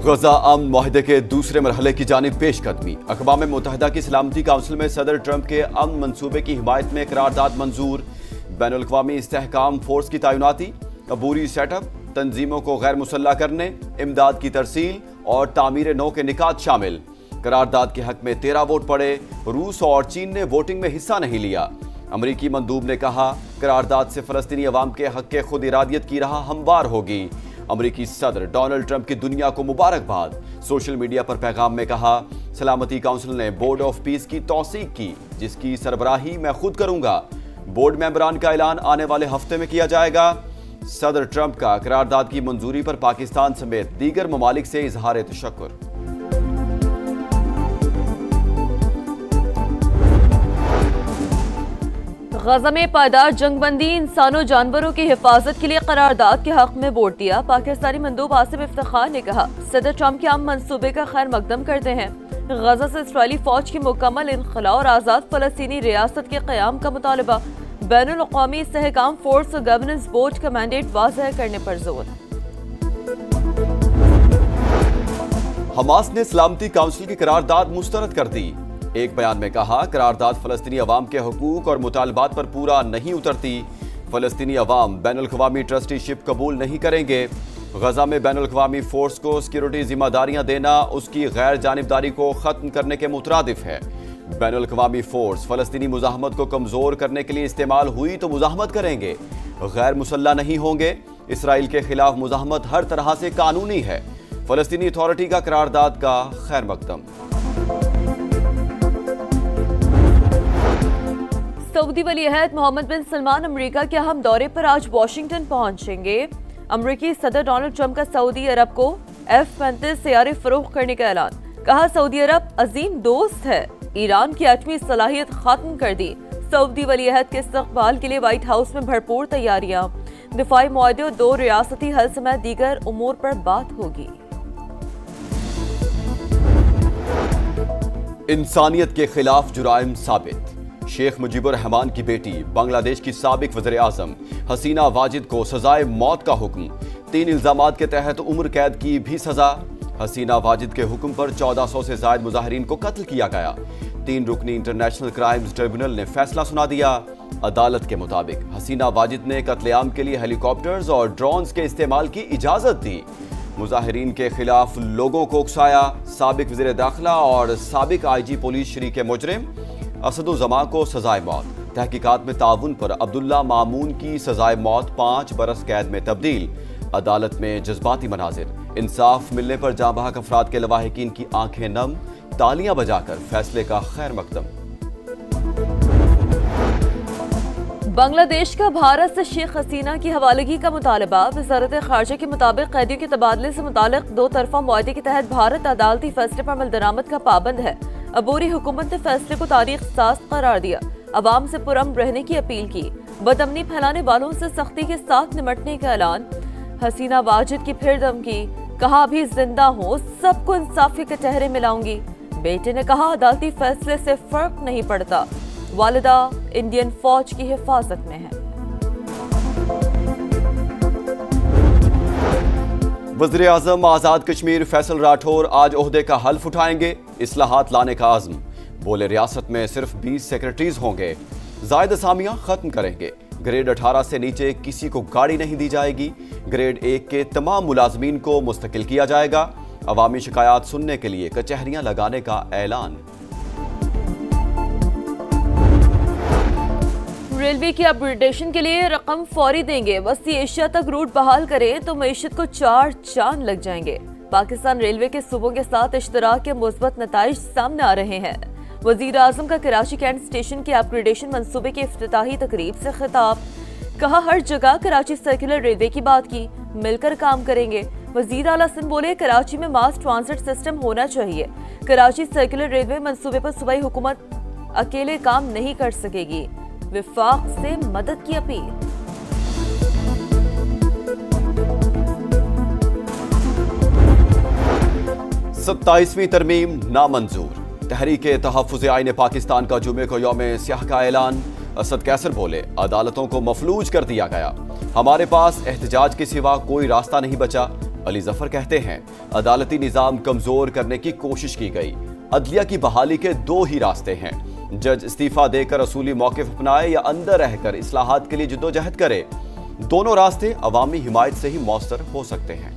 गजा अमन मुआहदे के दूसरे मरहले की जानिब पेशकदमी। अक़वाम मुत्तहिदा की सलामती काउंसिल में सदर ट्रंप के अमन मंसूबे की हिमायत में करारदाद मंजूर। बैनुल अक़वामी इस्तेहकाम फोर्स की तैनाती, अबूरी सेटअप, तंजीमों को गैर मुसल्लह करने, इमदाद की तरसील और तामीर नौ के निकात शामिल। करारदाद के हक में 13 वोट पड़े। रूस और चीन ने वोटिंग में हिस्सा नहीं लिया। अमरीकी मंदूब ने कहा, करारदाद से फ़लस्तीनी अवाम के हक के खुद इरादियत की राह हमवार होगी। अमरीकी सदर डोनाल्ड ट्रंप की दुनिया को मुबारकबाद। सोशल मीडिया पर पैगाम में कहा, सलामती काउंसिल ने बोर्ड ऑफ पीस की तौसीक की, जिसकी सरबराही मैं खुद करूंगा। बोर्ड मेंबरान का ऐलान आने वाले हफ्ते में किया जाएगा। सदर ट्रंप का करारदाद की मंजूरी पर पाकिस्तान समेत दीगर ममालिक से इजहार तशक्कुर। गजा में पायदार जंगबंदी इंसानों जानवरों की हिफाजत के लिए करारदाद के हक में वोट दिया। पाकिस्तानी मंदूब आसिफ इफ्तिखार ने कहा, सदर ट्रंप के आम मंसूबे का खैर मकदम करते हैं। गजा से इसराइली फौज की मुकम्मल इनखला और आज़ाद फ़लस्तीनी रियासत के क़याम का मुतालबा। बैनुल अक़वामी इस्तेहकाम फोर्स और गवर्नेंस बोर्ड का मैंडेट वाज़ह करने पर जोर। हमास ने सलामती काउंसिल की करारदाद मुस्तरद कर दी। एक बयान में कहा, करारदाद फ़लस्तीनी अवाम के हुकूक और मुतालबात पर पूरा नहीं उतरती। फ़लस्तीनी अवाम बैनुल अक़वामी ट्रस्टीशिप कबूल नहीं करेंगे। गजा में बैनुल अक़वामी फोर्स को सिक्योरिटी जिम्मेदारियां देना उसकी गैर जानिबदारी को ख़त्म करने के मुतरादिफ है। बैनुल अक़वामी फोर्स फ़लस्तीनी मुज़ाहमत को कमज़ोर करने के लिए इस्तेमाल हुई तो मुज़ाहमत करेंगे, गैर मुसल्लह नहीं होंगे। इसराइल के खिलाफ मुज़ाहमत हर तरह से कानूनी है। फ़लस्तीनी अथॉरिटी का करारदाद का खैर मकदम। सऊदी वली अहद मोहम्मद बिन सलमान अमेरिका के अहम दौरे पर आज वाशिंगटन पहुंचेंगे। अमेरिकी सदर डोनाल्ड ट्रंप का सऊदी अरब को F-35 तैयारे फरोख्त करने का ऐलान। कहा, सऊदी अरब अजीम दोस्त है, ईरान की एटमी सलाहियत खत्म कर दी। सऊदी वली अहद के इस्तकबाल के लिए व्हाइट हाउस में भरपूर तैयारियां। दिफाई मुआहदे और 2 रियासती हल समेत दीगर उमूर पर बात होगी। इंसानियत के खिलाफ जुराइम साबित। शेख मुजीबुर रहमान की बेटी बांग्लादेश की साबिक वज़ीर आज़म हसीना वाजिद को सजाए मौत का हुक्म। 3 इल्जामात के तहत उम्र कैद की भी सजा। हसीना वाजिद के हुक्म पर 1400 से ज़ायद मुजाहिरीन को कत्ल किया गया। 3 रुकनी इंटरनेशनल क्राइम्स ट्रिब्यूनल ने फैसला सुना दिया। अदालत के मुताबिक हसीना वाजिद ने कत्लेआम के लिए हेलीकॉप्टर्स और ड्रोन्स के इस्तेमाल की इजाज़त दी। मुजाहिरीन के खिलाफ लोगों को उकसाया। साबिक वज़ीर दाखिला और साबिक IG पुलिस शरीक मुजरिम असदुज़्ज़मा को सजाए मौत। तहकीकात में ताउन पर अब्दुल्ला मामून की सजाए मौत 5 बरस कैद में तब्दील। अदालत में जज्बाती मनाजिर। इंसाफ मिलने पर जांबाहक अफराद के लवाहिकीन की आंखें नम, तालियां बजाकर फैसले का खैर मकदम। बांग्लादेश का भारत से शेख हसीना की हवालगी का मुतालबा। वज़ारत ख़ारजा के मुताबिक कैदियों के तबादले से मुतालिक 2 तरफ़ा मुआहदे के तहत भारत अदालती फैसले पर अमल दरामद का पाबंद है। अबूरी हुकूमत ने फैसले को तारीख साज करार दिया। अवाम से पुरअमन रहने की अपील की। बदअमनी फैलाने वालों से सख्ती के साथ निपटने का ऐलान। हसीना वाजिद की फिर धमकी। कहा, अभी जिंदा हो सबको इंसाफ के कटहरे में लाऊंगी। बेटे ने कहा, अदालती फैसले से फर्क नहीं पड़ता। वालिदा इंडियन फौज की हिफाजत में है। वज़ीर आज़म आज़ाद कश्मीर फैसल राठौर आज ओहदे का हल्फ उठाएंगे। इस्लाहात लाने का आज़म। बोले, रियासत में सिर्फ 20 सेक्रेटरीज होंगे। ज़ायद असामियां खत्म करेंगे। ग्रेड 18 से नीचे किसी को गाड़ी नहीं दी जाएगी। ग्रेड 1 के तमाम मुलाजमीन को मुस्तकिल किया जाएगा। अवामी शिकायत सुनने के लिए कचहरियां लगाने का ऐलान। रेलवे की अपग्रेडेशन के लिए रकम फौरी देंगे। वस्ती एशिया तक रूट बहाल करें तो मईशत को 4 चांद लग जाएंगे। पाकिस्तान रेलवे के सूबों के साथ इश्तराक के मुस्बत नताइज सामने आ रहे हैं। वजीर आजम का कराची कैंट स्टेशन के अपग्रेडेशन मंसूबे की इफ्तिताही तकरीब से खिताब। कहा, हर जगह कराची सर्कुलर रेलवे की बात की, मिलकर काम करेंगे। वजीर आला सिंध बोले, कराची में मास ट्रांसिट सिस्टम होना चाहिए। कराची सर्कुलर रेलवे मंसूबे पर सूबाई हुकूमत अकेले काम नहीं कर सकेगी। विफाक से मदद की अपील। 27वीं तरमीम नामंजूर। तहरीक तहफ़्फ़ुज़ आईन पाकिस्तान का जुमे को यौम स्याह का ऐलान। असद कैसर बोले, अदालतों को मफलूज कर दिया गया। हमारे पास एहतजाज के सिवा कोई रास्ता नहीं बचा। अली जफर कहते हैं, अदालती निजाम कमजोर करने की कोशिश की गई। अदलिया की बहाली के दो ही रास्ते हैं, जज इस्तीफा देकर असूली मौक़िफ़ अपनाए या अंदर रहकर इस्लाहात के लिए जिद्दोजहद करे। दोनों रास्ते अवामी हिमायत से ही मौसर हो सकते हैं।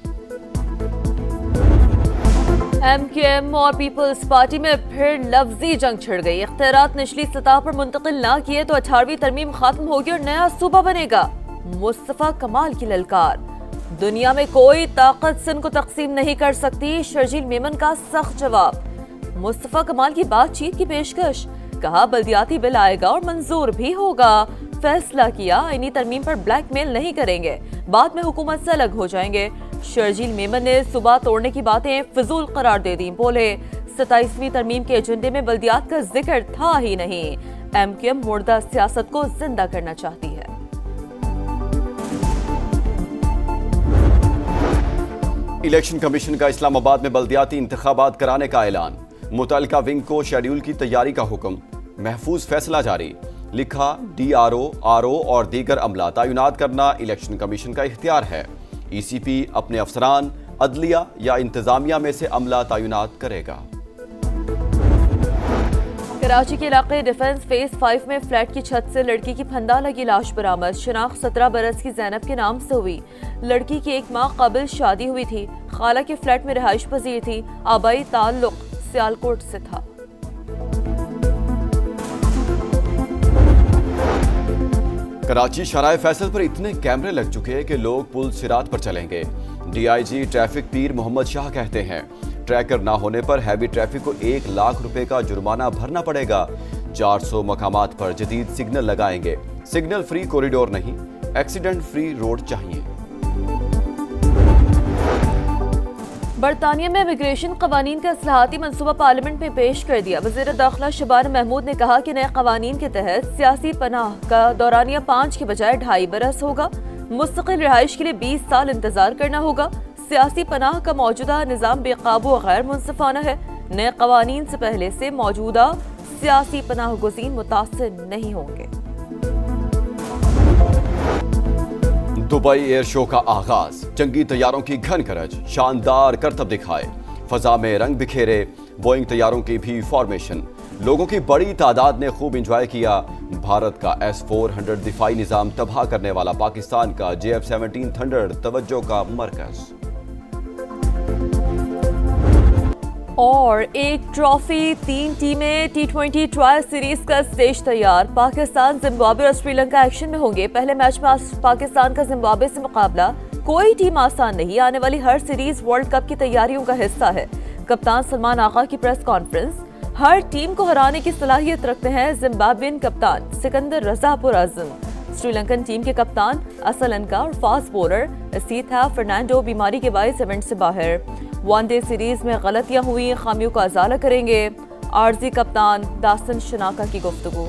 MKM और पीपल्स पार्टी में फिर लफ्जी जंग छिड़ गई। इख्तियारात निचली सतह पर मुंतकिल ना किए तो 18वीं तरमीम खत्म होगी और नया सूबा बनेगा। मुस्तफा कमाल की ललकार, दुनिया में कोई ताकत सिंध को तकसीम नहीं कर सकती। शर्जील मेमन का सख्त जवाब। मुस्तफा कमाल की बातचीत की पेशकश, कहा बल्दियाती बिल आएगा और मंजूर भी होगा। फैसला किया इन्हीं तरमीम पर ब्लैकमेल नहीं करेंगे, बाद में हुकूमत से अलग हो जाएंगे। शर्जील मेमन ने सुबह तोड़ने की बातें फिजूल करार दे दी। बोले 27वीं तरमीम के एजेंडे में बल्दियात का जिक्र था ही नहीं। MKM मुर्दा सियासत को जिंदा करना चाहती है। इलेक्शन कमीशन का इस्लामाबाद में बल्दियाती इंतखाबात कराने का ऐलान। मुतल्लिका विंग को शेड्यूल की तैयारी का हुक्म। महफूज फैसला जारी। लिखा, DRO, RO और दीगर अमला तैनात करना इलेक्शन कमीशन का इख्तियार है। ECP अपने अफसरान अदलिया या इंतजामिया में से अमला तैनात करेगा। कराची के इलाके डिफेंस फेज 5 में फ्लैट की छत से लड़की की फंदा लगी लाश बरामद। शिनाख्त 17 बरस की जैनब के नाम से हुई। लड़की की 1 माह कबल शादी हुई थी। खाला के फ्लैट में रिहाइश पजीर थी। आबाई ताल्लुक सियालकोट से था। कराची शराय फैसल पर इतने कैमरे लग चुके हैं कि लोग पुल सिरात पर चलेंगे। DIG ट्रैफिक पीर मोहम्मद शाह कहते हैं, ट्रैकर ना होने पर हैवी ट्रैफिक को 1 लाख रुपए का जुर्माना भरना पड़ेगा। 400 मकामात पर जदीद सिग्नल लगाएंगे। सिग्नल फ्री कॉरिडोर नहीं, एक्सीडेंट फ्री रोड चाहिए। बरतानिया में इमिग्रेशन कवानीन का इस्लाहाती मनसूबा पार्लियामेंट में पेश कर दिया। वज़ीर दाखिला शबाना महमूद ने कहा कि नए कवानीन के तहत सियासी पनाह का दौरानिया 5 के बजाय 2.5 बरस होगा। मुस्तकिल रिहाइश के लिए 20 साल इंतजार करना होगा। सियासी पनाह का मौजूदा निज़ाम बेकाबू और गैर मुनसिफाना है। नए कवानीन से पहले से मौजूदा सियासी पनाह गुज़ीन मुतासिर नहीं होंगे। दुबई एयर शो का आगाज। जंगी तैयारों की घन करज, शानदार करतब दिखाए। फजा में रंग बिखेरे। बोइंग तैयारों की भी फॉर्मेशन। लोगों की बड़ी तादाद ने खूब एंजॉय किया। भारत का S-400 दिफाई निजाम तबाह करने वाला पाकिस्तान का JF-17 थंडर तवज्जो का मरकज। और एक ट्रॉफी, 3 टीमें T20 ट्रायल सीरीज का स्टेज तैयार। पाकिस्तान, जिम्बाब्वे और श्रीलंका एक्शन में होंगे। पहले मैच में पाकिस्तान का जिम्बाब्वे से मुकाबला। कोई टीम आसान नहीं। आने वाली हर सीरीज वर्ल्ड कप की तैयारियों का हिस्सा है। कप्तान सलमान आगा की प्रेस कॉन्फ्रेंस। हर टीम को हराने की सलाहियत रखते हैं जिम्बाब्वियन कप्तान सिकंदर रजा पुरआज़म। श्रीलंकन टीम के कप्तान असल अनका और फास्ट बॉलर असीथा फर्नांडो बीमारी के बायस इवेंट से बाहर। वनडे सीरीज में गलतियां हुई, खामियों का अजाला करेंगे। आरजी कप्तान दासन शनाका की गुफ्तगू।